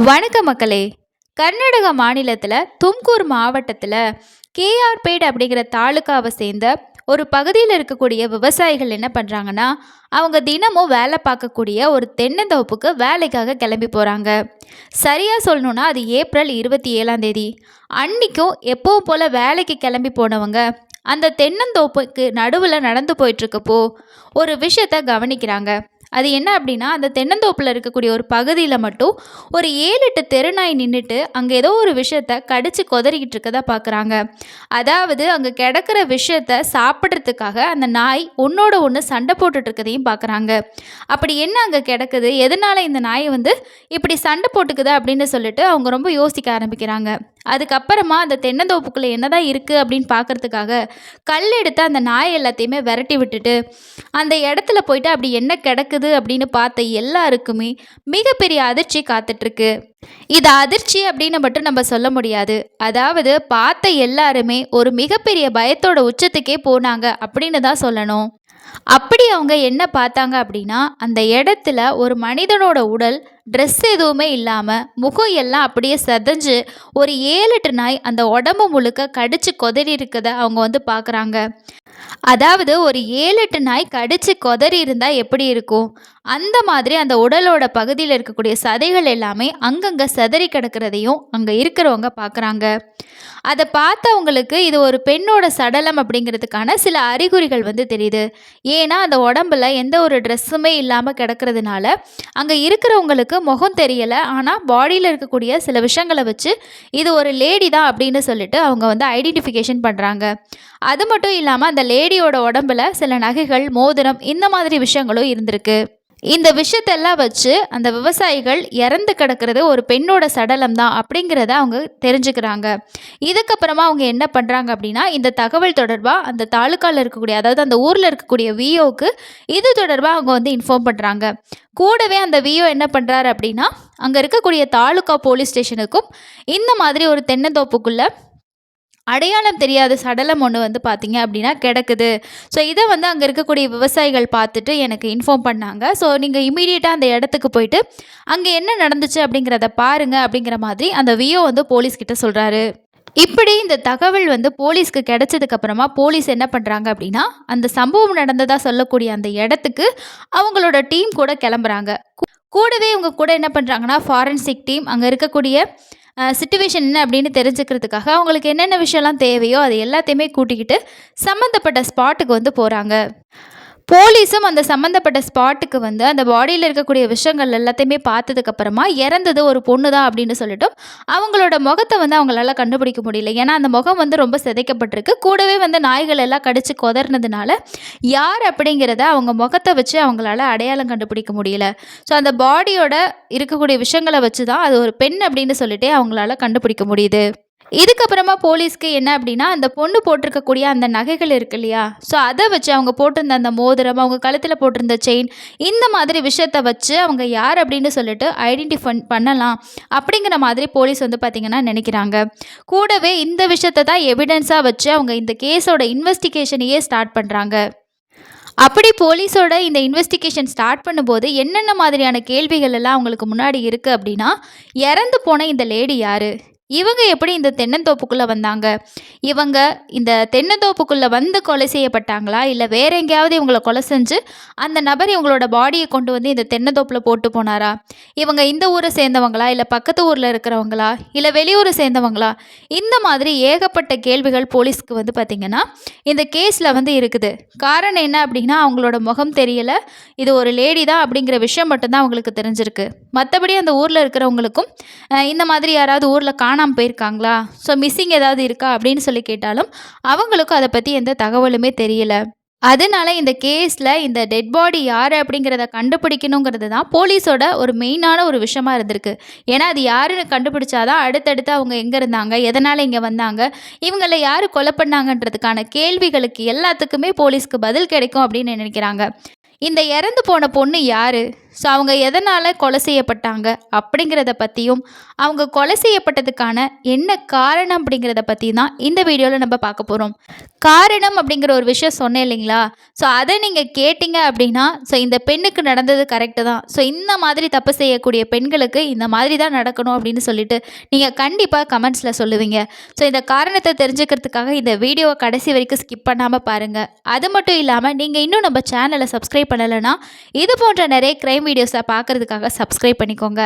வணக்கம் மக்களே. கர்நாடக மாநிலத்தில் தும்கூர் மாவட்டத்தில் கேஆர்பேட் அப்படிங்கிற தாலுக்காவை சேர்ந்த ஒரு பகுதியில் இருக்கக்கூடிய விவசாயிகள் என்ன பண்ணுறாங்கன்னா, அவங்க தினமும் வேலை பார்க்கக்கூடிய ஒரு தென்னந்தோப்புக்கு வேலைக்காக கிளம்பி போகிறாங்க. சரியாக சொல்லணுன்னா அது ஏப்ரல் 27 அன்னைக்கும் எப்பவும் போல் வேலைக்கு கிளம்பி போனவங்க அந்த தென்னந்தோப்புக்கு நடுவில் நடந்து போயிட்டுருக்கப்போ ஒரு விஷயத்தை கவனிக்கிறாங்க. அது என்ன அப்படின்னா, அந்த தென்னந்தோப்பில் இருக்கக்கூடிய ஒரு பகுதியில் மட்டும் ஒரு 7-8 தெருநாய் நின்றுட்டு அங்கே ஏதோ ஒரு விஷயத்த கடிச்சு கொதறிக்கிட்டு இருக்கதா பார்க்குறாங்க. அதாவது அங்கே கிடக்கிற விஷயத்த சாப்பிட்றதுக்காக அந்த நாய் ஒன்றோட ஒன்று சண்டை போட்டுட்டு இருக்கதையும் பார்க்குறாங்க. அப்படி என்ன அங்கே கிடக்குது, எதனால் இந்த நாய் இப்படி சண்டை போட்டுக்குது அப்படின்னு சொல்லிட்டு அவங்க ரொம்ப யோசிக்க ஆரம்பிக்கிறாங்க. அதுக்கப்புறமா அந்த தென்னந்தோப்புக்குள்ளே என்னதான் இருக்குது அப்படின்னு பார்க்கறதுக்காக கல் எடுத்து அந்த நாய் எல்லாத்தையுமே விரட்டி விட்டுட்டு அந்த இடத்துல போயிட்டு அப்படி என்ன கிடக்குது அப்படின்னு பார்த்த எல்லாருக்குமே மிகப்பெரிய அதிர்ச்சி காத்துட்ருக்கு. இது அதிர்ச்சி அப்படின்னு மட்டும் நம்ம சொல்ல முடியாது. அதாவது பார்த்த எல்லாருமே ஒரு மிகப்பெரிய பயத்தோட உச்சத்துக்கே போனாங்க அப்படின்னு தான் சொல்லணும். அப்படி அவங்க என்ன பார்த்தாங்க அப்படின்னா, அந்த இடத்துல ஒரு மனிதனோட உடல் ட்ரெஸ் எதுவுமே இல்லாமல் முகம் எல்லாம் அப்படியே செதஞ்சு ஒரு 7-8 நாய் அந்த உடம்பு முழுக்க கடிச்சு கொதறி இருக்கத அவங்க பார்க்குறாங்க. அதாவது ஒரு 7-8 நாய் கடிச்சு கொதறி இருந்தால் எப்படி இருக்கும், அந்த மாதிரி அந்த உடலோட பகுதியில் இருக்கக்கூடிய சதைகள் எல்லாமே அங்கங்கே செதறி கிடக்கிறதையும் அங்கே இருக்கிறவங்க பார்க்குறாங்க. அதை பார்த்தவங்களுக்கு இது ஒரு பெண்ணோட சடலம் அப்படிங்கிறதுக்கான சில அறிகுறிகள் தெரியுது. ஏன்னா அந்த உடம்புல எந்த ஒரு ட்ரெஸ்ஸுமே இல்லாமல் கிடக்கிறதுனால அங்கே இருக்கிறவங்களுக்கு முகம் தெரியலை. ஆனால் பாடியில் இருக்கக்கூடிய சில விஷயங்களை வச்சு இது ஒரு லேடி தான் அப்படின்னு சொல்லிட்டு அவங்க ஐடென்டிஃபிகேஷன் பண்ணுறாங்க. அது மட்டும் இல்லாமல் அந்த லேடியோட உடம்புல சில நகைகள், மோதிரம், இந்த மாதிரி விஷயங்களும் இருந்திருக்கு. இந்த விஷயத்தெல்லாம் வச்சு அந்த விவசாயிகள் இறந்து கிடக்கிறது ஒரு பெண்ணோட சடலம் தான் அப்படிங்கிறத அவங்க தெரிஞ்சுக்கிறாங்க. இதுக்கப்புறமா அவங்க என்ன பண்ணுறாங்க அப்படின்னா, இந்த தகவல் தொடர்பாக அந்த தாலுக்காவில் இருக்கக்கூடிய, அதாவது அந்த ஊரில் இருக்கக்கூடிய விஓக்கு இது தொடர்பாக அவங்க இன்ஃபார்ம் பண்ணுறாங்க. கூடவே அந்த விஓ என்ன பண்ணுறாரு அப்படின்னா, அங்கே இருக்கக்கூடிய தாலுக்கா போலீஸ் ஸ்டேஷனுக்கும் இந்த மாதிரி ஒரு தென்னந்தோப்புக்குள்ளே அடையாளம் தெரியாத சடலம் ஒன்று பார்த்தீங்க அப்படின்னா கிடக்குது. ஸோ இதை அங்கே இருக்கக்கூடிய விவசாயிகள் பார்த்துட்டு எனக்கு இன்ஃபார்ம் பண்ணாங்க. ஸோ நீங்கள் இமீடியட்டாக அந்த இடத்துக்கு போயிட்டு அங்கே என்ன நடந்துச்சு அப்படிங்கிறத பாருங்கள் அப்படிங்கிற மாதிரி அந்த விஓ போலீஸ்கிட்ட சொல்கிறாரு. இப்படி இந்த தகவல் போலீஸ்க்கு கிடைச்சதுக்கப்புறமா போலீஸ் என்ன பண்ணுறாங்க அப்படின்னா, அந்த சம்பவம் நடந்ததாக சொல்லக்கூடிய அந்த இடத்துக்கு அவங்களோட டீம் கூட கிளம்புறாங்க. கூடவே இவங்க கூட என்ன பண்ணுறாங்கன்னா, ஃபாரன்சிக் டீம் அங்கே இருக்கக்கூடிய சிச்சுவேஷன் என்ன அப்படின்னு தெரிஞ்சுக்கிறதுக்காக அவங்களுக்கு என்னென்ன விஷயம்லாம் தேவையோ அது எல்லாத்தையுமே கூட்டிக்கிட்டு சம்மந்தப்பட்ட ஸ்பாட்டுக்கு போகிறாங்க. போலீஸும் அந்த சம்மந்தப்பட்ட ஸ்பாட்டுக்கு அந்த பாடியில் இருக்கக்கூடிய விஷயங்கள் எல்லாத்தையுமே பார்த்ததுக்கப்புறமா இறந்தது ஒரு பொண்ணு தான் அப்படின்னு சொல்லிட்டோம். அவங்களோட முகத்தை அவங்களால கண்டுபிடிக்க முடியல. ஏன்னா அந்த முகம் ரொம்ப சிதைக்கப்பட்டிருக்கு. கூடவே நாய்கள் எல்லாம் கடிச்சு கொதறினதுனால யார் அப்படிங்கிறத அவங்க முகத்தை வச்சு அவங்களால அடையாளம் கண்டுபிடிக்க முடியல. ஸோ அந்த பாடியோட இருக்கக்கூடிய விஷயங்களை வச்சு தான் அது ஒரு பெண் அப்படின்னு சொல்லிட்டே அவங்களால கண்டுபிடிக்க முடியுது. இதுக்கப்புறமா போலீஸ்க்கு என்ன அப்படின்னா, அந்த பொண்ணு போட்டிருக்கக்கூடிய அந்த நகைகள் இருக்கு இல்லையா, ஸோ அதை வச்சு அவங்க போட்டிருந்த அந்த மோதிரம், அவங்க கழுத்தில் போட்டிருந்த செயின், இந்த மாதிரி விஷயத்தை வச்சு அவங்க யார் அப்படின்னு சொல்லிட்டு ஐடென்டிஃபை பண்ணலாம் அப்படிங்கிற மாதிரி போலீஸ் பார்த்திங்கன்னா நினைக்கிறாங்க. கூடவே இந்த விஷயத்தை தான் எவிடன்ஸாக வச்சு அவங்க இந்த கேஸோட இன்வெஸ்டிகேஷனையே ஸ்டார்ட் பண்ணுறாங்க. அப்படி போலீஸோட இந்த இன்வெஸ்டிகேஷன் ஸ்டார்ட் பண்ணும்போது என்னென்ன மாதிரியான கேள்விகள் எல்லாம் அவங்களுக்கு முன்னாடி இருக்குது அப்படின்னா, இறந்து போன இந்த லேடி யார், இவங்க எப்படி இந்த தென்னந்தோப்புக்குள்ளே வந்தாங்க, இவங்க இந்த தென்னந்தோப்புக்குள்ளே கொலை செய்யப்பட்டாங்களா, இல்லை வேற எங்கேயாவது இவங்களை கொலை செஞ்சு அந்த நபர் இவங்களோட பாடியை கொண்டு இந்த தென்னந்தோப்பில் போட்டு போனாரா, இவங்க இந்த ஊரை சேர்ந்தவங்களா, இல்லை பக்கத்து ஊரில் இருக்கிறவங்களா, இல்லை வெளியூரை சேர்ந்தவங்களா, இந்த மாதிரி ஏகப்பட்ட கேள்விகள் போலீஸ்க்கு பார்த்திங்கன்னா இந்த கேஸில் இருக்குது. காரணம் என்ன அப்படின்னா, அவங்களோட முகம் தெரியலை, இது ஒரு லேடி தான் அப்படிங்கிற விஷயம் மட்டும்தான் அவங்களுக்கு தெரிஞ்சிருக்கு. மற்றபடி அந்த ஊரில் இருக்கிறவங்களுக்கும் இந்த மாதிரி யாராவது ஊரில் காணாமல் போயிருக்காங்களா, ஸோ மிஸ்ஸிங் ஏதாவது இருக்கா அப்படின்னு சொல்லி கேட்டாலும் அவங்களுக்கும் அதை பற்றி எந்த தகவலுமே தெரியல. அதனால இந்த கேஸில் இந்த டெட் பாடி யார் அப்படிங்கிறத கண்டுபிடிக்கணுங்கிறது தான் போலீஸோட ஒரு மெயினான ஒரு விஷயமா இருந்திருக்கு. ஏன்னா அது யாருன்னு கண்டுபிடிச்சாதான் அடுத்தடுத்து அவங்க எங்கே இருந்தாங்க, எதனால் இங்கே வந்தாங்க, இவங்களை யார் கொலை பண்ணாங்கன்றதுக்கான கேள்விகளுக்கு எல்லாத்துக்குமே போலீஸ்க்கு பதில் கிடைக்கும் அப்படின்னு நினைக்கிறாங்க. இந்த இறந்து போன பொண்ணு யார், ஸோ அவங்க எதனால் கொலை செய்யப்பட்டாங்க அப்படிங்கிறத பற்றியும் அவங்க கொலை செய்யப்பட்டதுக்கான என்ன காரணம் அப்படிங்கிறத பற்றி தான் இந்த வீடியோவில் நம்ம பார்க்க போகிறோம். காரணம் அப்படிங்கிற ஒரு விஷயம் சொன்னேன் இல்லைங்களா? ஸோ அதை நீங்கள் கேட்டிங்க அப்படின்னா, ஸோ இந்த பெண்ணுக்கு நடந்தது கரெக்டு தான், ஸோ இந்த மாதிரி தப்பு செய்யக்கூடிய பெண்களுக்கு இந்த மாதிரி தான் நடக்கணும் அப்படின்னு சொல்லிட்டு நீங்கள் கண்டிப்பாக கமெண்ட்ஸில் சொல்லுவீங்க. ஸோ இந்த காரணத்தை தெரிஞ்சுக்கிறதுக்காக இந்த வீடியோவை கடைசி வரைக்கும் ஸ்கிப் பண்ணாமல் பாருங்கள். அது மட்டும் இல்லாமல் நீங்கள் இன்னும் நம்ம சேனலை சப்ஸ்கிரைப் பண்ணலைன்னா இது போன்ற நிறைய க்ரைம் வீடியோஸை பார்க்குறதுக்காக சப்ஸ்கிரைப் பண்ணிக்கோங்க.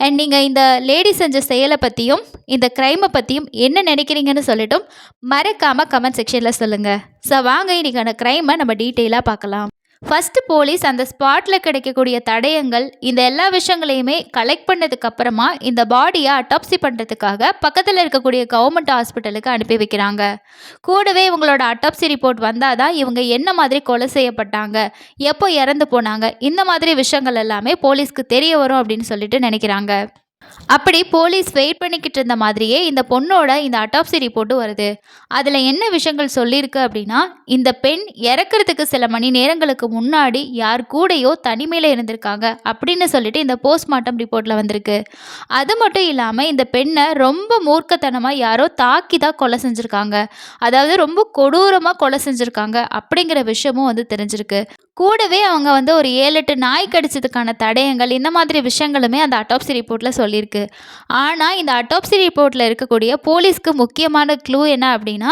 அண்ட் நீங்கள் இந்த லேடி செஞ்ச செயலை பற்றியும் இந்த க்ரைமை பற்றியும் என்ன நினைக்கிறீங்கன்னு சொல்லிட்டும் மறக்காமல் கமெண்ட் செக்ஷனில் சொல்லுங்கள். ஸோ வாங்க இன்றைக்கான க்ரைமை நம்ம டீட்டெயிலாக பார்க்கலாம். ஃபஸ்ட்டு போலீஸ் அந்த ஸ்பாட்டில் கிடைக்கக்கூடிய தடயங்கள் இந்த எல்லா விஷயங்களையுமே கலெக்ட் பண்ணதுக்கு அப்புறமா இந்த பாடியை அட்டாப்சி பண்ணுறதுக்காக பக்கத்தில் இருக்கக்கூடிய கவர்மெண்ட் ஹாஸ்பிட்டலுக்கு அனுப்பி வைக்கிறாங்க. கூடவே இவங்களோட அட்டாப்சி ரிப்போர்ட் வந்தால் தான் இவங்க என்ன மாதிரி கொலை செய்யப்பட்டாங்க, எப்போ இறந்து போனாங்க, இந்த மாதிரி விஷயங்கள் எல்லாமே போலீஸ்க்கு தெரிய வரும் அப்படின்னு சொல்லிட்டு நினைக்கிறாங்க. அப்படி போலீஸ் வெயிட் பண்ணிக்கிட்டு இருந்த மாதிரியே இந்த பொண்ணோட இந்த அட்டாப்சி ரிப்போர்ட்டு வருது. அதில் என்ன விஷயங்கள் சொல்லியிருக்கு அப்படின்னா, இந்த பெண் இறக்கிறதுக்கு சில மணி நேரங்களுக்கு முன்னாடி யார் கூடயோ தனிமையில் இருந்திருக்காங்க அப்படின்னு சொல்லிட்டு இந்த போஸ்ட்மார்ட்டம் ரிப்போர்ட்டில் வந்திருக்கு. அது மட்டும் இல்லாமல் இந்த பெண்ணை ரொம்ப மூர்க்கத்தனமாக யாரோ தாக்கி தான் கொலை செஞ்சுருக்காங்க, அதாவது ரொம்ப கொடூரமாக கொலை செஞ்சுருக்காங்க அப்படிங்கிற விஷயமும் வந்து தெரிஞ்சிருக்கு. கூடவே அவங்க வந்து ஒரு 7-8 நாய் கடிச்சதுக்கான தடயங்கள் இந்த மாதிரி விஷயங்களுமே அந்த அட்டாப்சி ரிப்போர்ட்டில் சொல்லியிருக்கு. ஆனால் இந்த அட்டாப்சி ரிப்போர்ட்டில் இருக்கக்கூடிய போலீஸ்க்கு முக்கியமான க்ளூ என்ன அப்படின்னா,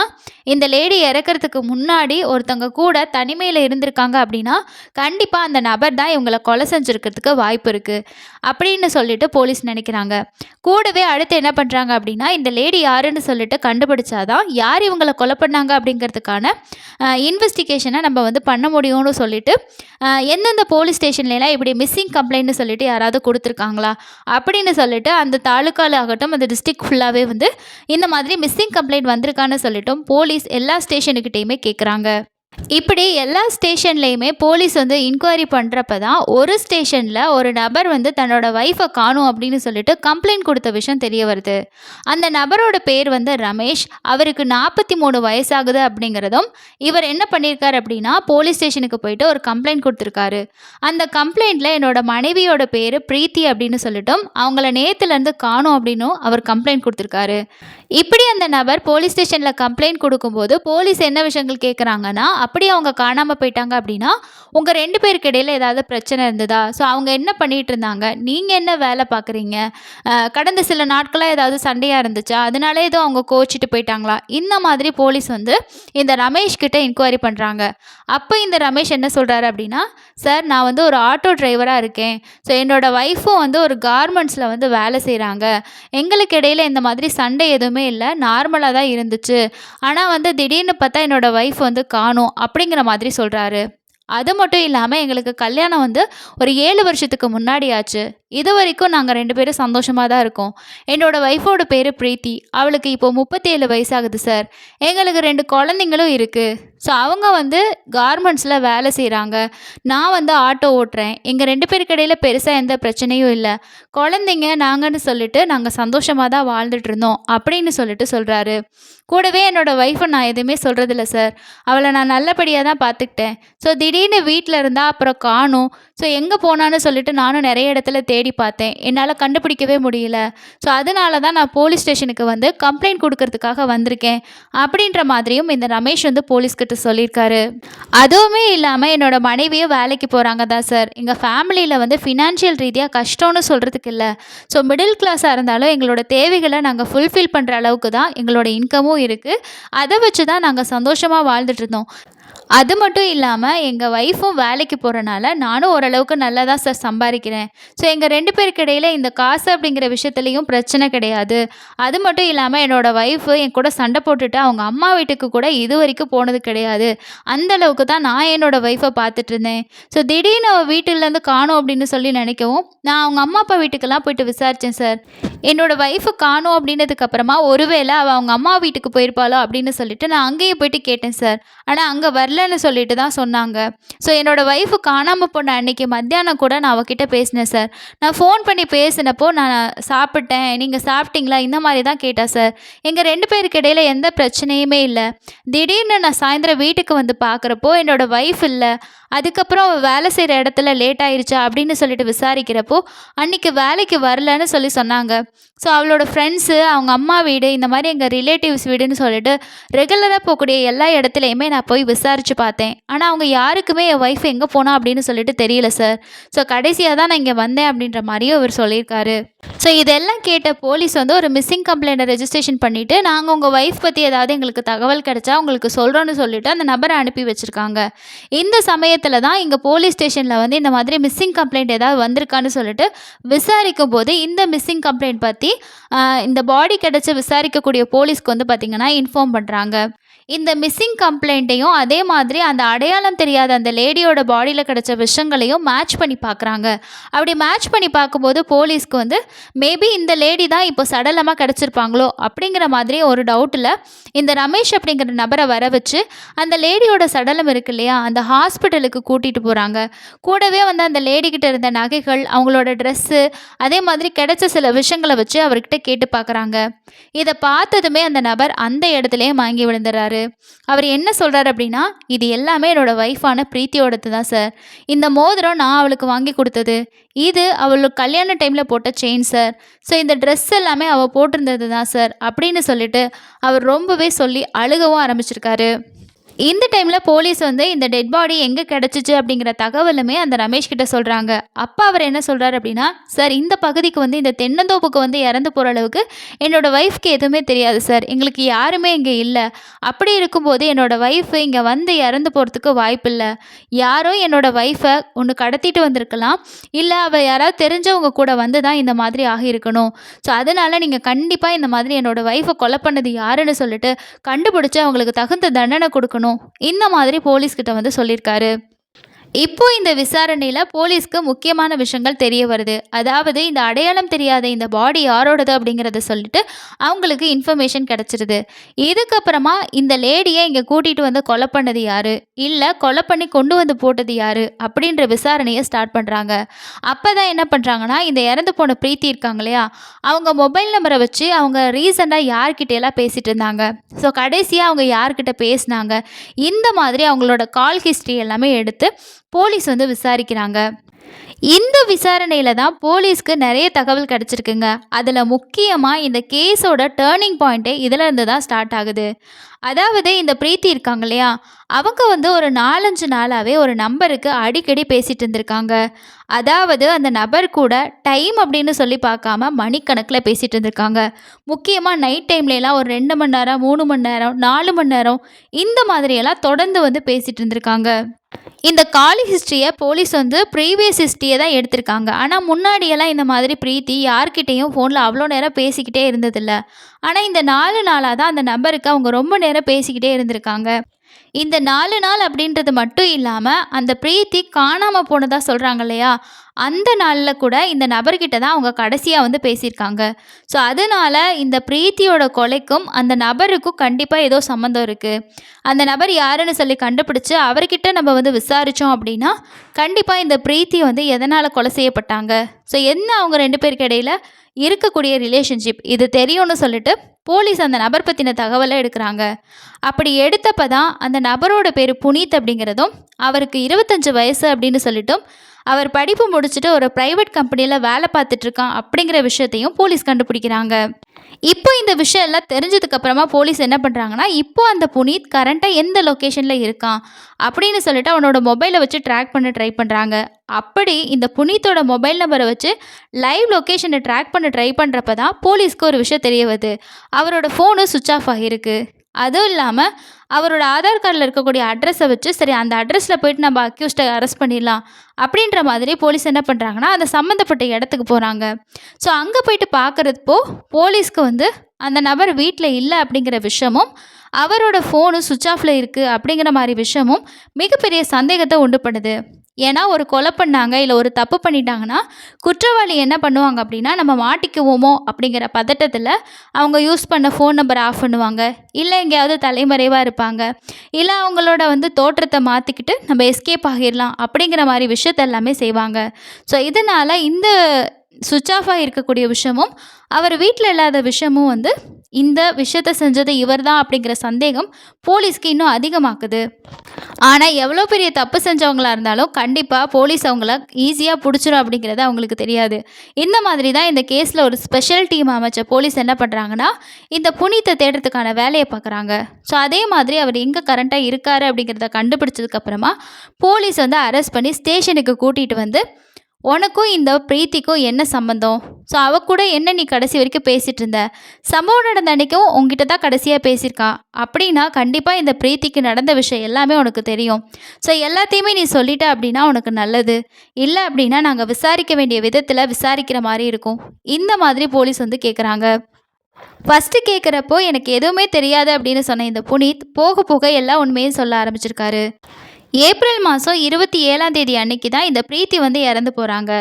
இந்த லேடி இறக்கிறதுக்கு முன்னாடி ஒருத்தங்க கூட தனிமையில் இருந்திருக்காங்க அப்படின்னா கண்டிப்பாக அந்த நபர் தான் இவங்களை கொலை செஞ்சுருக்கிறதுக்கு வாய்ப்பு இருக்குது அப்படின்னு சொல்லிட்டு போலீஸ் நினைக்கிறாங்க. கூடவே அடுத்து என்ன பண்ணுறாங்க அப்படின்னா, இந்த லேடி யாருன்னு சொல்லிட்டு கண்டுபிடிச்சாதான் யார் இவங்களை கொலை பண்ணாங்க அப்படிங்கிறதுக்கான இன்வெஸ்டிகேஷனை நம்ம வந்து பண்ண முடியும்னு சொல்லிட்டு எந்தெந்த போலீஸ் ஸ்டேஷன்லாம் இப்படி மிஸ்ஸிங் கம்ப்ளைண்ட்னு சொல்லிட்டு யாராவது கொடுத்துருக்காங்களா அப்படின்னு சொல்லிட்டு அந்த தாலுக்காவில் ஆகட்டும் அந்த டிஸ்ட்ரிக்ட் ஃபுல்லாகவே வந்து இந்த மாதிரி மிஸ்ஸிங் கம்ப்ளைண்ட் வந்திருக்கான்னு சொல்லிட்டும் போலீஸ் எல்லா ஸ்டேஷனுக்கிட்டேயுமே கேட்குறாங்க. இப்படி எல்லா ஸ்டேஷன்லேயுமே போலீஸ் வந்து இன்கொயரி பண்ணுறப்ப தான் ஒரு ஸ்டேஷனில் ஒரு நபர் வந்து தன்னோட ஒய்ஃபை காணும் அப்படின்னு சொல்லிட்டு கம்ப்ளைண்ட் கொடுத்த விஷயம் தெரிய வருது. அந்த நபரோட பேர் வந்து ரமேஷ். அவருக்கு 43 வயசாகுது அப்படிங்கிறதும் இவர் என்ன பண்ணியிருக்காரு அப்படின்னா போலீஸ் ஸ்டேஷனுக்கு போயிட்டு ஒரு கம்ப்ளைண்ட் கொடுத்துருக்காரு. அந்த கம்ப்ளைண்ட்டில் என்னோட மனைவியோட பேர் பிரீத்தி அப்படின்னு சொல்லிட்டும் அவங்கள நேற்றுலேருந்து காணும் அப்படின்னும் அவர் கம்ப்ளைண்ட் கொடுத்துருக்காரு. இப்படி அந்த நபர் போலீஸ் ஸ்டேஷனில் கம்ப்ளைண்ட் கொடுக்கும்போது போலீஸ் என்ன விஷயங்கள் கேட்குறாங்கன்னா, அப்படி அவங்க காணாமல் போயிட்டாங்க அப்படின்னா உங்கள் 2 பேருக்கு இடையில் ஏதாவது பிரச்சனை இருந்ததா, ஸோ அவங்க என்ன பண்ணிகிட்டு இருந்தாங்க, நீங்கள் என்ன வேலை பார்க்குறீங்க, கடந்த சில நாட்களாக ஏதாவது சண்டையாக இருந்துச்சா, அதனால ஏதோ அவங்க கோச்சிட்டு போயிட்டாங்களா, இந்த மாதிரி போலீஸ் வந்து இந்த ரமேஷ் கிட்ட இன்கொயரி பண்ணுறாங்க. அப்போ இந்த ரமேஷ் என்ன சொல்கிறாரு அப்படின்னா, சார் நான் வந்து ஒரு ஆட்டோ டிரைவராக இருக்கேன், ஸோ என்னோடய ஒய்ஃபும் வந்து ஒரு கார்மெண்ட்ஸில் வந்து வேலை செய்கிறாங்க, எங்களுக்கு இடையில் இந்த மாதிரி சண்டை எதுவுமே இல்லை, நார்மலாக தான் இருந்துச்சு, ஆனால் வந்து திடீர்னு பார்த்தா என்னோடய ஒய்ஃப் வந்து காணும் அப்படிங்கிற மாதிரி சொல்கிறாரு. அது மட்டும் இல்லாமல் எங்களுக்கு கல்யாணம் வந்து ஒரு 7 வருஷத்துக்கு முன்னாடி ஆச்சு. இது வரைக்கும் நாங்கள் 2 பேரும் சந்தோஷமாக தான் இருக்கோம். என்னோடய ஒய்ஃபோட பேர் பிரீத்தி. அவளுக்கு இப்போது 37 வயசாகுது சார். எங்களுக்கு 2 குழந்தைங்களும் இருக்குது. ஸோ அவங்க வந்து கார்மெண்ட்ஸில் வேலை செய்கிறாங்க, நான் வந்து ஆட்டோ ஓட்டுறேன். எங்கள் 2 பேருக்கு இடையில் பெருசாக எந்த பிரச்சனையும் இல்லை. குழந்தைங்க நாங்கன்னு சொல்லிட்டு நாங்கள் சந்தோஷமாக தான் வாழ்ந்துட்டு இருந்தோம் அப்படின்னு சொல்லிட்டு சொல்கிறாரு. கூடவே என்னோடய ஒய்ஃபை நான் எதுவுமே சொல்கிறதில்ல சார். அவளை நான் நல்லபடியாக தான் பார்த்துக்கிட்டேன். ஸோ திடீர்னு வீட்டில் இருந்தால் அப்புறம் காணும். ஸோ எங்கே போனான்னு சொல்லிட்டு நானும் நிறைய இடத்துல தேடி பார்த்தேன். என்னால் கண்டுபிடிக்கவே முடியல. ஸோ அதனால தான் நான் போலீஸ் ஸ்டேஷனுக்கு வந்து கம்ப்ளைண்ட் கொடுக்கறதுக்காக வந்திருக்கேன் அப்படின்ற மாதிரியும் இந்த ரமேஷ் வந்து போலீஸ்கிட்ட சொல்லியிருக்காரு. அதுவுமே இல்லாமல் என்னோட மனைவியும் வேலைக்கு போகிறாங்க தான் சார். எங்கள் ஃபேமிலியில் வந்து ஃபினான்ஷியல் ரீதியாக கஷ்டம்னு சொல்கிறதுக்கு இல்லை. ஸோ மிடில் கிளாஸாக இருந்தாலும் எங்களோட தேவைகளை நாங்கள் ஃபுல்ஃபில் பண்ணுற அளவுக்கு தான் எங்களோட இன்கமும் இருக்குது. அதை வச்சு தான் நாங்கள் சந்தோஷமாக வாழ்ந்துட்டு இருந்தோம். அது மட்டும் இல்லாமல் எங்கள் ஒய்ஃபும் வேலைக்கு போகிறனால நானும் ஓரளவுக்கு நல்லா தான் சார் சம்பாதிக்கிறேன். ஸோ எங்கள் 2 பேருக்கு இடையில் இந்த காசு அப்படிங்கிற விஷயத்துலையும் பிரச்சனை கிடையாது. அது மட்டும் இல்லாமல் என்னோடய ஒய்ஃபு என் கூட சண்டை போட்டுட்டு அவங்க அம்மா வீட்டுக்கு கூட இது வரைக்கும் போனது கிடையாது. அந்தளவுக்கு தான் நான் என்னோடய ஒய்ஃபை பார்த்துட்டு இருந்தேன். ஸோ திடீர்னு அவள் வீட்டிலேருந்து காணும் அப்படின்னு சொல்லி நினைக்கவும் நான் அவங்க அம்மா அப்பா வீட்டுக்கெல்லாம் போயிட்டு விசாரித்தேன் சார். என்னோடய ஒய்ஃபை காணும் அப்படின்னதுக்கப்புறமா ஒருவேளை அவள் அவங்க அம்மா வீட்டுக்கு போயிருப்பாளோ அப்படின்னு சொல்லிட்டு நான் அங்கேயும் போயிட்டு கேட்டேன் சார். ஆனால் அங்கே வரல வரலன்னு சொல்லிட்டு தான் சொன்னாங்க. ஸோ என்னோடய ஒய்ஃபு காணாமல் போன அன்னைக்கு மத்தியானம் கூட நான் அவகிட்ட பேசினேன் சார். நான் ஃபோன் பண்ணி பேசினப்போ நான் சாப்பிட்டேன், நீங்கள் சாப்பிட்டீங்களா, இந்த மாதிரி தான் கேட்டா சார். எங்கள் 2 பேருக்கு இடையில எந்த பிரச்சனையுமே இல்லை. திடீர்னு நான் சாயந்தரம் வீட்டுக்கு வந்து பார்க்குறப்போ என்னோடய ஒய்ஃப் இல்லை. அதுக்கப்புறம் அவள் வேலை செய்கிற இடத்துல லேட் ஆயிடுச்சா அப்படின்னு சொல்லிட்டு விசாரிக்கிறப்போ அன்றைக்கி வேலைக்கு வரலன்னு சொன்னாங்க. ஸோ அவளோட ஃப்ரெண்ட்ஸு, அவங்க அம்மா வீடு, இந்த மாதிரி எங்கள் ரிலேட்டிவ்ஸ் வீடுன்னு சொல்லிட்டு ரெகுலராக போகக்கூடிய எல்லா இடத்துலையுமே நான் போய் விசாரித்து பார்த்தேன். ஆனால் அவங்க யாருக்குமே என் ஒய்ஃப் எங்கே போனா அப்படின்னு சொல்லிட்டு தெரியல சார். ஸோ கடைசியாக தான் நான் இங்கே வந்தேன் அப்படின்ற மாதிரியும் அவர் சொல்லியிருக்காரு. ஸோ இதெல்லாம் கேட்ட போலீஸ் வந்து ஒரு மிஸ்ஸிங் கம்ப்ளைண்ட்டை ரெஜிஸ்ட்ரேஷன் பண்ணிவிட்டு, நாங்கள் உங்கள் ஒய்ஃப் பற்றி ஏதாவது எங்களுக்கு தகவல் கிடைச்சா உங்களுக்கு சொல்கிறோன்னு சொல்லிட்டு அந்த நபரை அனுப்பி வச்சுருக்காங்க. இந்த சமயத்தில் தான் இங்கே போலீஸ் ஸ்டேஷனில் வந்து இந்த மாதிரி மிஸ்ஸிங் கம்ப்ளைண்ட் ஏதாவது வந்திருக்கான்னு சொல்லிட்டு விசாரிக்கும் போது இந்த மிஸ்ஸிங் கம்ப்ளைண்ட் பற்றி இந்த பாடி கிடச்சி விசாரிக்கக்கூடிய போலீஸ்க்கு வந்து பார்த்திங்கன்னா இன்ஃபார்ம் பண்ணுறாங்க. இந்த மிஸ்ஸிங் கம்ப்ளைண்ட்டையும் அதே மாதிரி அந்த அடையாளம் தெரியாத அந்த லேடியோட பாடியில் கிடச்ச விஷயங்களையும் மேட்ச் பண்ணி பார்க்குறாங்க. அப்படி மேட்ச் பண்ணி பார்க்கும்போது போலீஸ்க்கு வந்து மேபி இந்த லேடி தான் இப்போ சடலமாக கிடச்சிருப்பாங்களோ அப்படிங்கிற மாதிரி ஒரு டவுட்டில் இந்த ரமேஷ் அப்படிங்கிற நபரை வர வச்சு அந்த லேடியோட சடலம் இருக்கு இல்லையா, அந்த ஹாஸ்பிட்டலுக்கு கூட்டிகிட்டு போகிறாங்க. கூடவே வந்து அந்த லேடிக்கிட்ட இருந்த நகைகள், அவங்களோட ட்ரெஸ்ஸு, அதே மாதிரி கிடைச்ச சில விஷயங்களை வச்சு அவர்கிட்ட கேட்டு பார்க்குறாங்க. இதை பார்த்ததுமே அந்த நபர் அந்த இடத்துலையே வாங்கி விழுந்துறாரு. அவர் என்ன சொல்கிறார் அப்படின்னா, இது எல்லாமே என்னோடய ஒய்ஃபான பிரீத்தியோடது தான் சார். இந்த மோதிரம் நான் அவளுக்கு வாங்கி கொடுத்தது. இது அவளுக்கு கல்யாண டைமில் போட்ட செயின் சார். ஸோ இந்த ட்ரெஸ் எல்லாமே அவள் போட்டிருந்தது தான் சார் அப்படின்னு சொல்லிட்டு அவர் ரொம்பவே சொல்லி அழுகவும் ஆரம்பிச்சிருக்காரு. இந்த டைமில் போலீஸ் வந்து இந்த டெட் பாடி எங்கே கிடச்சிச்சு அப்படிங்கிற தகவலுமே அந்த ரமேஷ் கிட்ட சொல்கிறாங்க. அப்போ அவர் என்ன சொல்கிறார் அப்படின்னா, சார் இந்த பகுதிக்கு வந்து இந்த தென்னந்தோப்புக்கு வந்து இறந்து போகிற அளவுக்கு என்னோடய ஒய்ஃப்க்கு எதுவுமே தெரியாது சார். எங்களுக்கு யாருமே இங்கே இல்லை. அப்படி இருக்கும்போது என்னோடய ஒய்ஃபு இங்கே வந்து இறந்து போகிறதுக்கு வாய்ப்பில்லை. யாரோ என்னோடய ஒய்ஃபை ஒன்று கடத்திட்டு வந்திருக்கலாம், இல்லை அவள் யாராவது தெரிஞ்சவங்க கூட வந்து தான் இந்த மாதிரி ஆகியிருக்கணும். ஸோ அதனால் நீங்கள் கண்டிப்பாக இந்த மாதிரி என்னோடய ஒய்ஃபை கொலை பண்ணது யாருன்னு சொல்லிட்டு கண்டுபிடிச்சி அவங்களுக்கு தகுந்த தண்டனை கொடுக்கணும், இந்த மாதிரி போலீஸ்கிட்ட வந்து சொல்லியிருக்காரு. இப்போ இந்த விசாரணையில் போலீஸ்க்கு முக்கியமான விஷயங்கள் தெரிய வருது. அதாவது இந்த அடையாளம் தெரியாத இந்த பாடி யாரோடது அப்படிங்கிறத சொல்லிட்டு அவங்களுக்கு இன்ஃபர்மேஷன் கிடச்சிருது. இதுக்கப்புறமா இந்த லேடியை இங்கே கூட்டிகிட்டு வந்து கொலை பண்ணது யார், இல்லை கொலை பண்ணி கொண்டு வந்து போட்டது யார் அப்படின்ற விசாரணையை ஸ்டார்ட் பண்ணுறாங்க. அப்போ தான் என்ன பண்ணுறாங்கன்னா, இந்த இறந்து போன பிரீத்தி இருக்காங்க இல்லையா, அவங்க மொபைல் நம்பரை வச்சு அவங்க ரீசெண்டாக யார்கிட்டையெல்லாம் பேசிகிட்டு இருந்தாங்க, ஸோ கடைசியாக அவங்க யார்கிட்ட பேசினாங்க, இந்த மாதிரி அவங்களோட கால் ஹிஸ்ட்ரி எல்லாமே எடுத்து போலீஸ் வந்து விசாரிக்கிறாங்க. இந்த விசாரணையில் தான் போலீஸ்க்கு நிறைய தகவல் கிடச்சிருக்குங்க. அதில் முக்கியமாக இந்த கேஸோட டேர்னிங் பாயிண்ட்டே இதில் இருந்து தான் ஸ்டார்ட் ஆகுது. அதாவது இந்த பிரீத்தி இருக்காங்க இல்லையா, அவங்க வந்து ஒரு 4-5 நாளாகவே ஒரு நம்பருக்கு அடிக்கடி பேசிகிட்டு இருந்திருக்காங்க. அதாவது அந்த நபர் கூட டைம் அப்படின்னு சொல்லி பார்க்காம மணிக்கணக்கில் பேசிகிட்டு இருந்திருக்காங்க. முக்கியமாக நைட் டைம்லலாம் ஒரு 2 மணி நேரம், 3 மணி நேரம், 4 மணி நேரம் இந்த மாதிரியெல்லாம் தொடர்ந்து வந்து பேசிகிட்டு இருந்திருக்காங்க. இந்த கால் ஹிஸ்ட்ரியை போலீஸ் வந்து ப்ரீவியஸ் ஹிஸ்ட்ரியை தான் எடுத்திருக்காங்க. ஆனால் முன்னாடியெல்லாம் இந்த மாதிரி பிரீத்தி யார்கிட்டையும் ஃபோனில் அவ்வளோ நேரம் பேசிக்கிட்டே இருந்ததில்ல. ஆனால் இந்த 4 நாளாக தான் அந்த நபருக்கு அவங்க ரொம்ப நேரம் பேசிக்கிட்டே இருந்திருக்காங்க. இந்த 4 நாள் அப்படின்றது மட்டும் இல்லாமல் அந்த பிரீத்தி காணாமல் போனதாக சொல்கிறாங்க இல்லையா, அந்த நாளில் கூட இந்த நபர்கிட்ட தான் அவங்க கடைசியாக வந்து பேசியிருக்காங்க. ஸோ அதனால் இந்த பிரீத்தியோட கொலைக்கும் அந்த நபருக்கும் கண்டிப்பாக ஏதோ சம்மந்தம் இருக்குது. அந்த நபர் யாருன்னு சொல்லி கண்டுபிடிச்சி அவர்கிட்ட நம்ம வந்து விசாரித்தோம் அப்படின்னா கண்டிப்பாக இந்த பிரீத்தி வந்து எதனால் கொலை செய்யப்பட்டாங்க, ஸோ என்ன அவங்க 2 பேருக்கு இடையில் இருக்கக்கூடிய ரிலேஷன்ஷிப் இது தெரியும்னு சொல்லிட்டு போலீஸ் அந்த நபர் பற்றின தகவலை எடுக்கிறாங்க. அப்படி எடுத்தப்போ தான் அந்த நபரோட பேர் புனீத் அப்படிங்கிறதும், அவருக்கு 25 வயசு அப்படின்னு சொல்லிட்டும், அவர் படிப்பு முடிச்சுட்டு ஒரு ப்ரைவேட் கம்பெனியில் வேலை பார்த்துட்ருக்கான் அப்படிங்கிற விஷயத்தையும் போலீஸ் கண்டுபிடிக்கிறாங்க. இப்போ இந்த விஷயம் எல்லாம் தெரிஞ்சதுக்கப்புறமா போலீஸ் என்ன பண்ணுறாங்கன்னா, இப்போ அந்த புனீத் கரண்ட்டாக எந்த லொக்கேஷனில் இருக்கான் அப்படின்னு சொல்லிட்டு அவனோட மொபைலை வச்சு ட்ராக் பண்ண ட்ரை பண்ணுறாங்க. அப்படி இந்த புனீத்தோட மொபைல் நம்பரை வச்சு லைவ் லொக்கேஷனை ட்ராக் பண்ண ட்ரை பண்ணுறப்ப தான் போலீஸ்க்கு ஒரு விஷயம் தெரிய வருது. அவரோட ஃபோனு சுவிட்ச் ஆஃப் ஆகியிருக்கு. அதுவும் இல்லாமல் அவரோட ஆதார் கார்டில் இருக்கக்கூடிய அட்ரஸை வச்சு சரி அந்த அட்ரஸில் போய்ட்டு நம்ம அக்யூஸ்டை அரெஸ்ட் பண்ணிடலாம் அப்படின்ற மாதிரி போலீஸ் என்ன பண்ணுறாங்கன்னா அந்த சம்மந்தப்பட்ட இடத்துக்கு போகிறாங்க. ஸோ அங்கே போயிட்டு பார்க்குறப்போ போலீஸ்க்கு வந்து அந்த நபர் வீட்டில் இல்லை அப்படிங்கிற விஷயமும், அவரோட ஃபோனு சுவிட்ச் ஆஃபில் இருக்குது அப்படிங்கிற மாதிரி விஷயமும் மிகப்பெரிய சந்தேகத்தை உண்டு பண்ணுது. ஏன்னா ஒரு கொலை பண்ணாங்க, இல்லை ஒரு தப்பு பண்ணிட்டாங்கன்னா குற்றவாளி என்ன பண்ணுவாங்க அப்படின்னா, நம்ம மாட்டிக்குவோமோ அப்படிங்கிற பதட்டத்தில் அவங்க யூஸ் பண்ண ஃபோன் நம்பர் ஆஃப் பண்ணுவாங்க, இல்லை எங்கேயாவது தலைமறைவாக இருப்பாங்க, இல்லை அவங்களோட தோற்றத்தை மாற்றிக்கிட்டு நம்ம எஸ்கேப் ஆகிடலாம் அப்படிங்கிற மாதிரி விஷயத்த எல்லாமே செய்வாங்க. ஸோ இதனால் இந்த சுவிட்ச் ஆஃப் இருக்கக்கூடிய விஷயமும் அவர் வீட்டில் இல்லாத விஷயமும் இந்த விஷயத்த செஞ்சது இவர் தான் அப்படிங்கிற சந்தேகம் போலீஸ்க்கு இன்னும் அதிகமாக்குது. ஆனால் எவ்வளோ பெரிய தப்பு செஞ்சவங்களா இருந்தாலும் கண்டிப்பாக போலீஸ் அவங்கள ஈஸியாக பிடிச்சிரும் அப்படிங்கிறது அவங்களுக்கு தெரியாது. இந்த மாதிரி தான் இந்த கேஸில் ஒரு ஸ்பெஷல் டீம் அமைச்ச போலீஸ் என்ன பண்ணுறாங்கன்னா, இந்த புனித்தை தேடுறதுக்கான வேலையை பார்க்குறாங்க. ஸோ அதே மாதிரி அவர் எங்கே கரண்ட்டாக இருக்காரு அப்படிங்கிறத கண்டுபிடிச்சதுக்கப்புறமா போலீஸ் அரெஸ்ட் பண்ணி ஸ்டேஷனுக்கு கூட்டிகிட்டு உனக்கும் இந்த பிரீத்திக்கும் என்ன சம்மந்தம்? ஸோ அவ கூட என்ன நீ கடைசி வரைக்கும் பேசிகிட்டு இருந்த? சம்பவம் நடந்த அன்றைக்கும் உங்ககிட்ட தான் கடைசியாக பேசியிருக்கா அப்படின்னா கண்டிப்பாக இந்த பிரீத்திக்கு நடந்த விஷயம் எல்லாமே உனக்கு தெரியும். ஸோ எல்லாத்தையுமே நீ சொல்லிட்ட அப்படின்னா உனக்கு நல்லது. இல்லை அப்படின்னா நாங்கள் விசாரிக்க வேண்டிய விதத்தில் விசாரிக்கிற மாதிரி இருக்கும். இந்த மாதிரி போலீஸ் கேட்குறாங்க. ஃபஸ்ட்டு கேட்குறப்போ எனக்கு எதுவுமே தெரியாது அப்படின்னு சொன்ன இந்த புனித் போக போக எல்லா உண்மையும் சொல்ல ஆரம்பிச்சிருக்காரு. ஏப்ரல் மாதம் 27 அன்னைக்கு தான் இந்த பிரீத்தி இறந்து போகிறாங்க.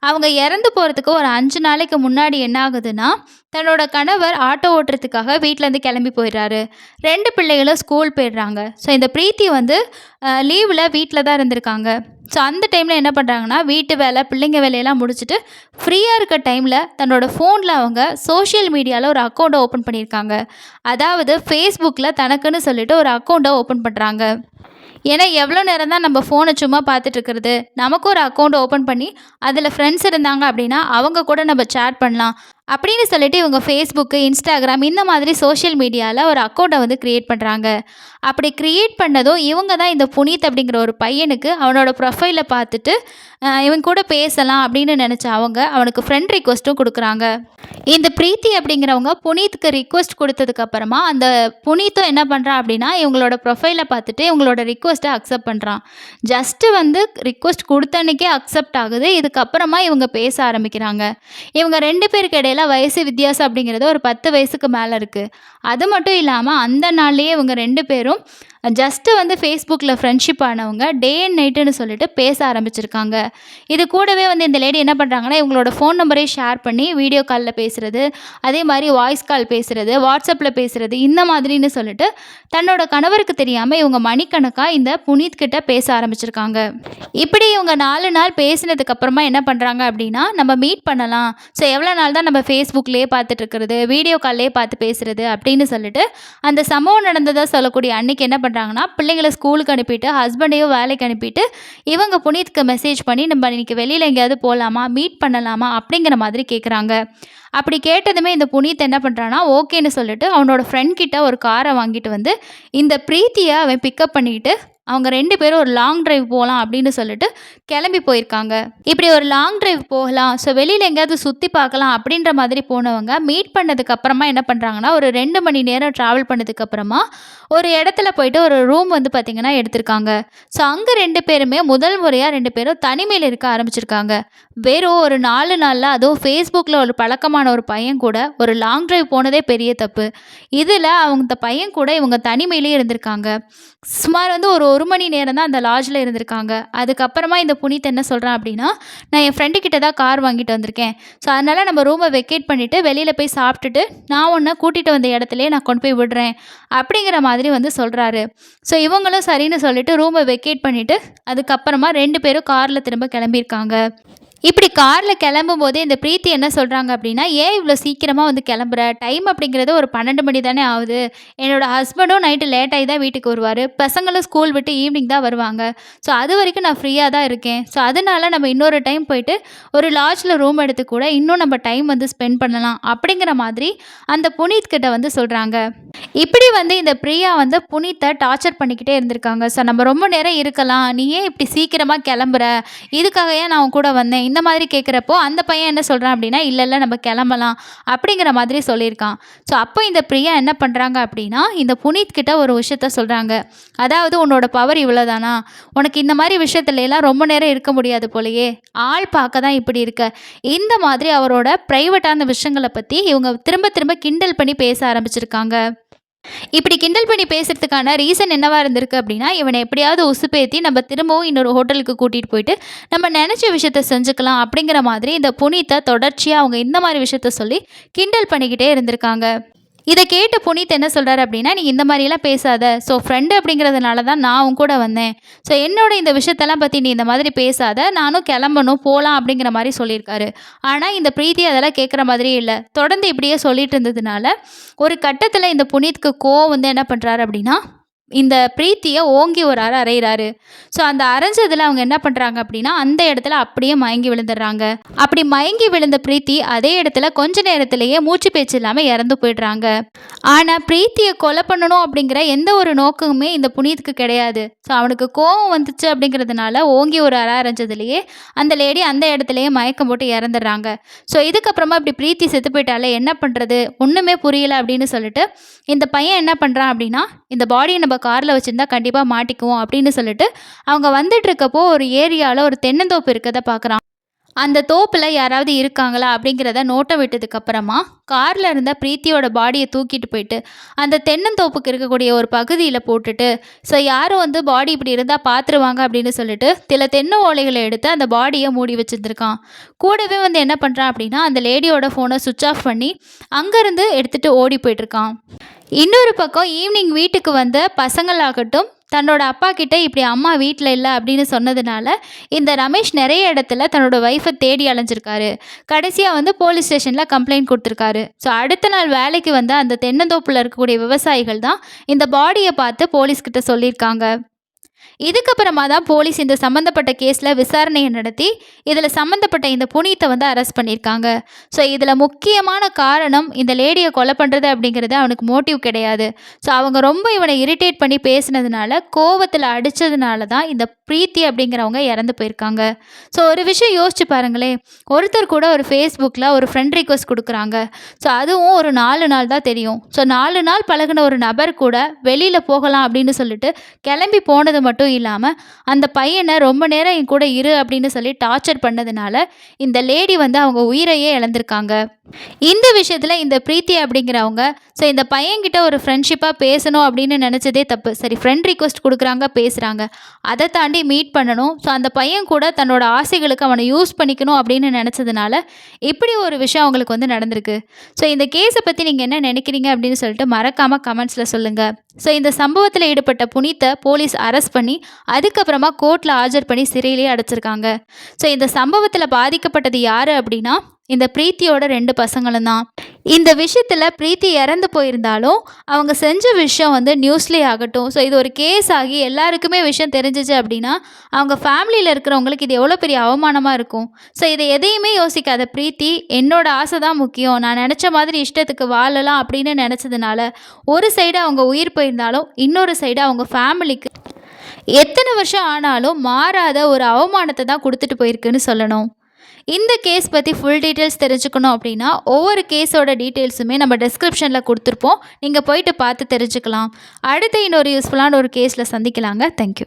அவங்க இறந்து போகிறதுக்கு ஒரு 5 நாளைக்கு முன்னாடி என்ன ஆகுதுன்னா, தன்னோட கணவர் ஆட்டோ ஓட்டுறதுக்காக வீட்டிலேருந்து கிளம்பி போயிடுறாரு. 2 பிள்ளைகளும் ஸ்கூல் போயிடுறாங்க. ஸோ இந்த பிரீத்தி லீவில் வீட்டில் தான் இருந்திருக்காங்க. ஸோ அந்த டைமில் என்ன பண்ணுறாங்கன்னா, வீட்டு வேலை பிள்ளைங்க வேலையெல்லாம் முடிச்சுட்டு ஃப்ரீயாக இருக்க டைமில் தன்னோட ஃபோனில் அவங்க சோஷியல் மீடியாவில் ஒரு அக்கௌண்ட்டை ஓப்பன் பண்ணியிருக்காங்க. அதாவது ஃபேஸ்புக்கில் தனக்குன்னு சொல்லிட்டு ஒரு அக்கௌண்ட்டை ஓப்பன் பண்ணுறாங்க. ஏன்னா எவ்வளோ நேரம் தான் நம்ம ஃபோனை சும்மா பார்த்துட்ருக்கிறது, நமக்கு ஒரு அக்கௌண்ட் ஓப்பன் பண்ணி அதில் ஃப்ரெண்ட்ஸ் இருந்தாங்க அப்படின்னா அவங்க கூட நம்ம சேட் பண்ணலாம் அப்படின்னு சொல்லிட்டு இவங்க ஃபேஸ்புக்கு, இன்ஸ்டாகிராம் இந்த மாதிரி சோஷியல் மீடியாவில் ஒரு அக்கௌண்ட்டை க்ரியேட் பண்ணுறாங்க. அப்படி க்ரியேட் பண்ணதும் இவங்க தான் இந்த புனித் அப்படிங்கிற ஒரு பையனுக்கு அவனோட ப்ரொஃபைலை பார்த்துட்டு இவன் கூட பேசலாம் அப்படின்னு நினச்ச அவங்க அவனுக்கு ஃப்ரெண்ட் ரிக்வெஸ்ட்டும் கொடுக்குறாங்க. இந்த பிரீத்தி அப்படிங்கிறவங்க புனித்துக்கு ரிக்வெஸ்ட் கொடுத்ததுக்கப்புறமா அந்த புனித்தும் என்ன பண்ணுறான் அப்படின்னா இவங்களோட ப்ரொஃபைலை பார்த்துட்டு இவங்களோட ரிக்வெஸ்ட்டை அக்செப்ட் பண்ணுறான். ஜஸ்ட்டு ரிக்வெஸ்ட் கொடுத்த அன்னைக்கே அக்செப்ட் ஆகுது. இதுக்கப்புறமா இவங்க பேச ஆரம்பிக்கிறாங்க. இவங்க 2 பேருக்கு இடையில வயசு வித்தியாசம் அப்படிங்கிறது ஒரு 10 வயசுக்கு மேலே இருக்குது. அது மட்டும் இல்லாமல் அந்த நாள்லேயே இவங்க 2 பேரும் ஜஸ்ட்டு ஃபேஸ்புக்கில் ஃப்ரெண்ட்ஷிப் ஆனவங்க டே அண்ட் நைட்டுன்னு சொல்லிட்டு பேச ஆரம்பிச்சிருக்காங்க. இது கூடவே இந்த லேடி என்ன பண்ணுறாங்கன்னா, இவங்களோட ஃபோன் நம்பரே ஷேர் பண்ணி வீடியோ காலில் பேசுகிறது, அதே மாதிரி வாய்ஸ் கால் பேசுகிறது, வாட்ஸ்அப்பில் பேசுகிறது, இந்த மாதிரின்னு சொல்லிட்டு தன்னோட கணவருக்கு தெரியாமல் இவங்க மணிக்கணக்காக இந்த புனித் கிட்ட பேச ஆரம்பிச்சிருக்காங்க. இப்படி இவங்க 4 நாள் பேசினதுக்கப்புறமா என்ன பண்ணுறாங்க அப்படின்னா, நம்ம மீட் பண்ணலாம். ஸோ எவ்வளோ நாள் தான் நம்ம ஃபேஸ்புக்லேயே பார்த்துட்டு இருக்கிறது, வீடியோ கால்லேயே பார்த்து பேசுகிறது அப்படின்னு சொல்லிட்டு அந்த சம்பவம் நடந்ததாக சொல்லக்கூடிய அன்னைக்கு என்ன பண்ணுறாங்கன்னா, பிள்ளைங்களை ஸ்கூலுக்கு அனுப்பிட்டு ஹஸ்பண்டையும் வேலைக்கு அனுப்பிட்டு இவங்க புனித்துக்கு மெசேஜ் பண்ணி நம்ம இன்றைக்கி வெளியில் எங்கேயாவது போகலாமா, மீட் பண்ணலாமா அப்படிங்கிற மாதிரி கேட்குறாங்க. அப்படி கேட்டதுமே இந்த புனித் என்ன பண்ணுறான்னா ஓகேன்னு சொல்லிட்டு அவனோட ஃப்ரெண்ட் கிட்ட ஒரு காரை வாங்கிட்டு இந்த பிரீத்தியை அவன் பிக்கப் பண்ணிக்கிட்டு அவங்க 2 பேரும் ஒரு லாங் டிரைவ் போகலாம் அப்படின்னு சொல்லிட்டு கிளம்பி போயிருக்காங்க. இப்படி ஒரு லாங் டிரைவ் போகலாம், ஸோ வெளியில் எங்கேயாவது சுற்றி பார்க்கலாம் அப்படின்ற மாதிரி போனவங்க மீட் பண்ணதுக்கப்புறமா என்ன பண்ணுறாங்கன்னா, ஒரு 2 மணி நேரம் ட்ராவல் பண்ணதுக்கப்புறமா ஒரு இடத்துல போயிட்டு ஒரு ரூம் பார்த்திங்கன்னா எடுத்திருக்காங்க. ஸோ அங்கே 2 பேருமே முதல் முறையாக 2 பேரும் தனிமையில் இருக்க ஆரம்பிச்சிருக்காங்க. வெறும் ஒரு 4 நாளில், அதுவும் ஃபேஸ்புக்கில் ஒரு பழக்கமான ஒரு பையன் கூட ஒரு லாங் டிரைவ் போனதே பெரிய தப்பு. இதில் அவங்க பையன் கூட இவங்க தனிமையிலே இருந்திருக்காங்க. சுமார் ஒரு மணி நேரம் தான் அந்த லாட்ஜில் இருந்திருக்காங்க. அதுக்கப்புறமா இந்த புனித் என்ன சொல்கிறான் அப்படின்னா, நான் என் ஃப்ரெண்டுக்கிட்ட தான் கார் வாங்கிட்டு வந்திருக்கேன். ஸோ அதனால் நம்ம ரூமை வெக்கேட் பண்ணிவிட்டு வெளியில் போய் சாப்பிட்டுட்டு நான் உன்னை கூட்டிகிட்டு வந்த இடத்துலையே நான் கொண்டு போய் விடுறேன் அப்படிங்கிற மாதிரி சொல்கிறாரு. ஸோ இவங்களும் சரின்னு சொல்லிட்டு ரூமை வெக்கேட் பண்ணிவிட்டு அதுக்கப்புறமா 2 பேரும் காரில் திரும்ப கிளம்பியிருக்காங்க. இப்படி காரில் கிளம்பும் போதே இந்த பிரீத்தி என்ன சொல்கிறாங்க அப்படின்னா, ஏன் இவ்வளோ சீக்கிரமாக கிளம்புற, டைம் அப்படிங்கிறது ஒரு 12 மணி தானே ஆகுது, என்னோடய ஹஸ்பண்டும் நைட்டு லேட்டாகி தான் வீட்டுக்கு வருவார், பசங்களும் ஸ்கூல் விட்டு ஈவினிங் தான் வருவாங்க, ஸோ அது வரைக்கும் நான் ஃப்ரீயாக தான் இருக்கேன், ஸோ அதனால் நம்ம இன்னொரு டைம் போயிட்டு ஒரு லாட்ஜில் ரூம் எடுத்து கூட இன்னும் நம்ம டைம் ஸ்பெண்ட் பண்ணலாம் அப்படிங்கிற மாதிரி அந்த புனித் கிட்ட சொல்கிறாங்க. இப்படி இந்த பிரியா புனித்தை டார்ச்சர் பண்ணிக்கிட்டே இருந்திருக்காங்க. ஸோ நம்ம ரொம்ப நேரம் இருக்கலாம், நீ ஏன் இப்படி சீக்கிரமாக கிளம்புற, இதுக்காக ஏன் நான் உன் கூட வந்தேன், இந்த மாதிரி கேட்குறப்போ அந்த பையன் என்ன சொல்கிறான் அப்படின்னா, இல்லை நம்ம கிளம்பலாம் அப்படிங்கிற மாதிரி சொல்லியிருக்கான். ஸோ அப்போ இந்த பிரியா என்ன பண்ணுறாங்க அப்படின்னா, இந்த புனித் கிட்ட ஒரு விஷயத்த சொல்கிறாங்க. அதாவது உன்னோட பவர் இவ்வளோதானா, உனக்கு இந்த மாதிரி விஷயத்துல எல்லாம் ரொம்ப நேரம் இருக்க முடியாது போலையே, ஆள் பார்க்க தான் இப்படி இருக்க, இந்த மாதிரி அவரோட ப்ரைவேட்டான விஷயங்களை பற்றி இவங்க திரும்ப திரும்ப கிண்டல் பண்ணி பேச ஆரம்பிச்சிருக்காங்க. இப்படி கிண்டல் பண்ணி பேசுறதுக்கான ரீசன் என்னவா இருந்திருக்கு அப்படின்னா, இவனை எப்படியாவது உசுப்பேத்தி நம்ம திரும்பவும் இன்னொரு ஹோட்டலுக்கு கூட்டிட்டு போயிட்டு, நம்ம நெனச்ச விஷயத்த செஞ்சுக்கலாம் அப்படிங்கிற மாதிரி இந்த புனீத்த தொடர்ச்சியா அவங்க இந்த மாரி விஷயத்த சொல்லி கிண்டல் பண்ணிக்கிட்டே இருந்திருக்காங்க. இத கேட்ட புனீத் என்ன சொல்றாரு அப்படின்னா, "நீ இந்த மாரியெல்லாம் பேசாத. ஸோ ஃப்ரெண்டு அப்படிங்கிறதுனால தான் நான் உன் கூட வந்தேன். ஸோ என்னோட இந்த விஷயத்தெல்லாம் பத்தி நீ இந்த மாதிரி பேசாத. நானும் கிளம்பணும், போலாம்." அப்படிங்கிற மாரி சொல்லியிருக்காரு. ஆனா இந்த பிரீத்தி அதெல்லாம் கேட்குற மாதிரியே இல்ல. தொடர்ந்து இப்படியே சொல்லிட்டு இருந்ததுனால, ஒரு கட்டத்தில இந்த புனீத்துக்கு கோவம் வந்து என்ன பண்றாரு அப்படின்னா, இந்த பிரீத்திய ஓங்கி ஒரு அறையிறாரு. ஸோ அந்த அரைஞ்சதுல அவங்க என்ன பண்றாங்க அப்படின்னா, அந்த இடத்துல அப்படியே மயங்கி விழுந்துடுறாங்க. அப்படி மயங்கி விழுந்த பிரீத்தி அதே இடத்துல கொஞ்ச நேரத்திலேயே மூச்சு பேச்சு இல்லாம இறந்து போயிடுறாங்க. ஆனா பிரீத்திய கொலை பண்ணணும் அப்படிங்கிற எந்த ஒரு நோக்கமுமே இந்த புனீத்துக்கு கிடையாது. ஸோ அவனுக்கு கோவம் வந்துச்சு அப்படிங்கிறதுனால ஓங்கி ஒரு அரைஞ்சதுலேயே அந்த லேடி அந்த இடத்துலயே மயக்கம் போட்டு இறந்துடுறாங்க. ஸோ இதுக்கப்புறமா இப்படி பிரீத்தி செத்து போயிட்டாலே என்ன பண்ணுறது ஒன்றுமே புரியல அப்படின்னு சொல்லிட்டு இந்த பையன் என்ன பண்ணுறான் அப்படின்னா, இந்த பாடியை நம்ம காரில் வச்சுருந்தா கண்டிப்பாக மாட்டிக்குவோம் அப்படின்னு சொல்லிட்டு அவங்க வந்துட்டு இருக்கப்போ ஒரு ஏரியாவில் ஒரு தென்னந்தோப்பு இருக்கதை பார்க்குறான். அந்த தோப்பில் யாராவது இருக்காங்களா அப்படிங்கிறத நோட்டம் விட்டதுக்கப்புறமா காரில் இருந்த பிரீத்தியோட பாடியை தூக்கிட்டு போயிட்டு அந்த தென்னந்தோப்புக்கு இருக்கக்கூடிய ஒரு பகுதியில் போட்டுட்டு, ஸோ யாரும் வந்து பாடி இப்படி இருந்தால் பார்த்துருவாங்க அப்படின்னு சொல்லிட்டு சில தென்னை ஓலைகளை எடுத்து அந்த பாடியை மூடி வச்சுருந்துருக்கான். கூடவே வந்து என்ன பண்ணுறான் அப்படின்னா, அந்த லேடியோட ஃபோனை சுவிட்ச் ஆஃப் பண்ணி அங்கேருந்து எடுத்துகிட்டு ஓடி போயிட்டுருக்கான். இன்னொரு பக்கம் ஈவினிங் வீட்டுக்கு வந்த பசங்களாகட்டும் தன்னோட அப்பா கிட்ட இப்படி அம்மா வீட்டில் இல்லை அப்படின்னு சொன்னதுனால இந்த ரமேஷ் நிறைய இடத்துல தன்னோட ஒய்ஃபை தேடி அலைஞ்சிருக்காரு. கடைசியாக வந்து போலீஸ் ஸ்டேஷனில் கம்ப்ளைண்ட் கொடுத்துருக்காரு. ஸோ அடுத்த நாள் வேலைக்கு வந்த அந்த தென்னந்தோப்பில் இருக்கக்கூடிய விவசாயிகள் தான் இந்த பாடியை பார்த்து போலீஸ்கிட்ட சொல்லியிருக்காங்க. இதுக்கப்புறமா தான் போலீஸ் இந்த சம்மந்தப்பட்ட கேஸில் விசாரணையை நடத்தி இதில் சம்மந்தப்பட்ட இந்த புனீத்தை வந்து அரெஸ்ட் பண்ணியிருக்காங்க. ஸோ இதில் முக்கியமான காரணம் இந்த லேடியை கொலை பண்ணுறது அப்படிங்கிறது அவனுக்கு மோட்டிவ் கிடையாது. ஸோ அவங்க ரொம்ப இவனை இரிட்டேட் பண்ணி பேசினதுனால கோவத்தில் அடித்ததுனால தான் இந்த பிரீத்தி அப்படிங்கிறவங்க இறந்து போயிருக்காங்க. ஸோ ஒரு விஷயம் யோசிச்சு பாருங்களேன், ஒருத்தர் கூட ஒரு ஃபேஸ்புக்கில் ஒரு ஃப்ரெண்ட் ரிக்வெஸ்ட் கொடுக்குறாங்க. ஸோ அதுவும் ஒரு 4 நாள் தான் தெரியும். ஸோ 4 நாள் பழகின ஒரு நபர் கூட வெளியில் போகலாம் அப்படின்னு சொல்லிட்டு கிளம்பி போனது மட்டும் இல்லாமல் அந்த பையனை ரொம்ப நேரம் என் கூட இரு அப்படின்னு சொல்லி டார்ச்சர் பண்ணதுனால இந்த லேடி வந்து அவங்க உயிரையே இழந்திருக்காங்க. இந்த விஷயத்தில் இந்த பிரீத்தி அப்படிங்கிறவங்க ஸோ இந்த பையன்கிட்ட ஒரு ஃப்ரெண்ட்ஷிப்பாக பேசணும் அப்படின்னு நினச்சதே தப்பு. சரி, ஃப்ரெண்ட் ரிக்வெஸ்ட் கொடுக்குறாங்க, பேசுகிறாங்க, அதை தாண்டி மீட் பண்ணணும். ஸோ அந்த பையன் கூட தன்னோட ஆசைகளுக்கு அவனை யூஸ் பண்ணிக்கணும் அப்படின்னு நினச்சதுனால இப்படி ஒரு விஷயம் அவங்களுக்கு வந்து நடந்திருக்கு. ஸோ இந்த கேஸை பற்றி நீங்கள் என்ன நினைக்கிறீங்க அப்படின்னு சொல்லிட்டு மறக்காமல் கமெண்ட்ஸில் சொல்லுங்கள். ஸோ இந்த சம்பவத்தில் ஈடுபட்ட புனீத்தை போலீஸ் அரெஸ்ட் பண்ணி அதுக்கப்புறமா கோர்ட்டில் ஆஜர் பண்ணி சிறையிலேயே அடைச்சிருக்காங்க. ஸோ இந்த சம்பவத்தில் பாதிக்கப்பட்டது யார் அப்படின்னா இந்த பிரீத்தியோட 2 பசங்களும் தான். இந்த விஷயத்தில் பிரீத்தி இறந்து போயிருந்தாலும் அவங்க செஞ்ச விஷயம் வந்து நியூஸ்லேயே ஆகட்டும், ஸோ இது ஒரு கேஸ் ஆகி எல்லாருக்குமே விஷயம் தெரிஞ்சிச்சு அப்படின்னா அவங்க ஃபேமிலியில் இருக்கிறவங்களுக்கு இது எவ்வளோ பெரிய அவமானமாக இருக்கும். ஸோ இதை எதையுமே யோசிக்காத பிரீத்தி என்னோட ஆசை தான் முக்கியம், நான் நினச்ச மாதிரி இஷ்டத்துக்கு வாழலாம் அப்படின்னு நினச்சதுனால ஒரு சைடு அவங்க உயிர் போயிருந்தாலும் இன்னொரு சைடு அவங்க ஃபேமிலிக்கு எத்தனை வருஷம் ஆனாலும் மாறாத ஒரு அவமானத்தை தான் கொடுத்துட்டு போயிருக்குன்னு சொல்லணும். இந்த கேஸ் பற்றி ஃபுல் டீட்டெயில்ஸ் தெரிஞ்சுக்கணும் அப்படின்னா ஒவ்வொரு கேஸோட டீட்டெயில்ஸுமே நம்ம டிஸ்கிரிப்ஷனில் கொடுத்துருப்போம், நீங்கள் போயிட்டு பார்த்து தெரிஞ்சுக்கலாம். அடுத்து இன்னொரு யூஸ்ஃபுல்லான ஒரு கேஸில் சந்திக்கலாங்க. தேங்க்யூ.